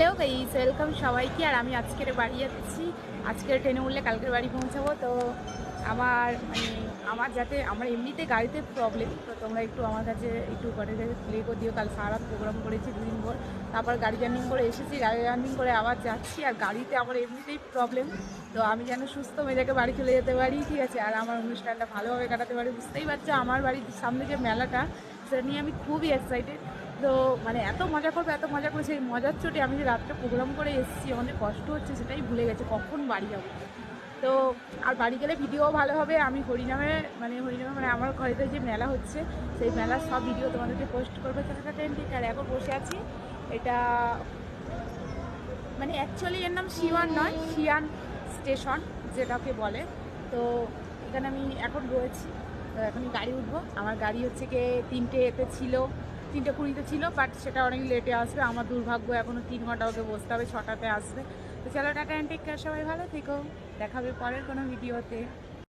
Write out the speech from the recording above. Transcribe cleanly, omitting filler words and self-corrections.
Hello guys, welcome সবাইকে। আর আমি আজকের বাড়ি যাচ্ছি। আজকের ট্রেনে উঠলে কালকের বাড়ি পৌঁছাবো। তো আমার যাতে আমার এমনিতে গাড়িতে প্রবলেম, তো তোমরা একটু আমার কাছে একটু করে প্লে করে দিও। কাল সারা রাত প্রোগ্রাম করেছি, দুদিন ভোর, তারপর গাড়ি জার্নিং করে এসেছি, গাড়ি জার্নিং করে আবার যাচ্ছি। আর গাড়িতে আমার এমনিতেই প্রবলেম, তো আমি যেন সুস্থ মেজাকে বাড়ি চলে যেতে পারি, ঠিক আছে, আর আমার অনুষ্ঠানটা ভালোভাবে কাটাতে পারি। বুঝতেই পারছো আমার বাড়ির সামনে যে মেলাটা, সেটা নিয়ে আমি খুবই এক্সাইটেড। তো এত মজা করবো, এত মজা করে, সেই মজার চোটে আমি যে রাত্রে প্রোগ্রাম করে এসেছি, আমাদের কষ্ট হচ্ছে সেটাই ভুলে গেছে কখন বাড়ি যাবো। তো আর বাড়ি গেলে ভিডিও ভালো হবে। আমি হরিনামে আমার ঘরেতে যে মেলা হচ্ছে, সেই মেলার সব ভিডিও তোমাদেরকে পোস্ট করবে চ্যানেলটা ট্রেন্ডিং। আর এখন বসে আছি, এটা অ্যাকচুয়ালি এর নাম শিওয়ান নয়, শিয়ান স্টেশন যেটাকে বলে। তো এখানে আমি এখন রয়েছি। তো এখনই গাড়ি উঠবো। আমার গাড়ি হচ্ছে গিয়ে 3টেতে ছিল, 3:20 ছিল, বাট সেটা অনেক লেটে আসবে। আমার দুর্ভাগ্য, এখনও 3 ঘন্টা ওকে বসতে হবে, 6টাতে আসবে। তো চলো, টাটা অ্যান্ড টেক কেয়ার, সবাই ভালো থেকো, দেখাবে পরের কোনো ভিডিওতে।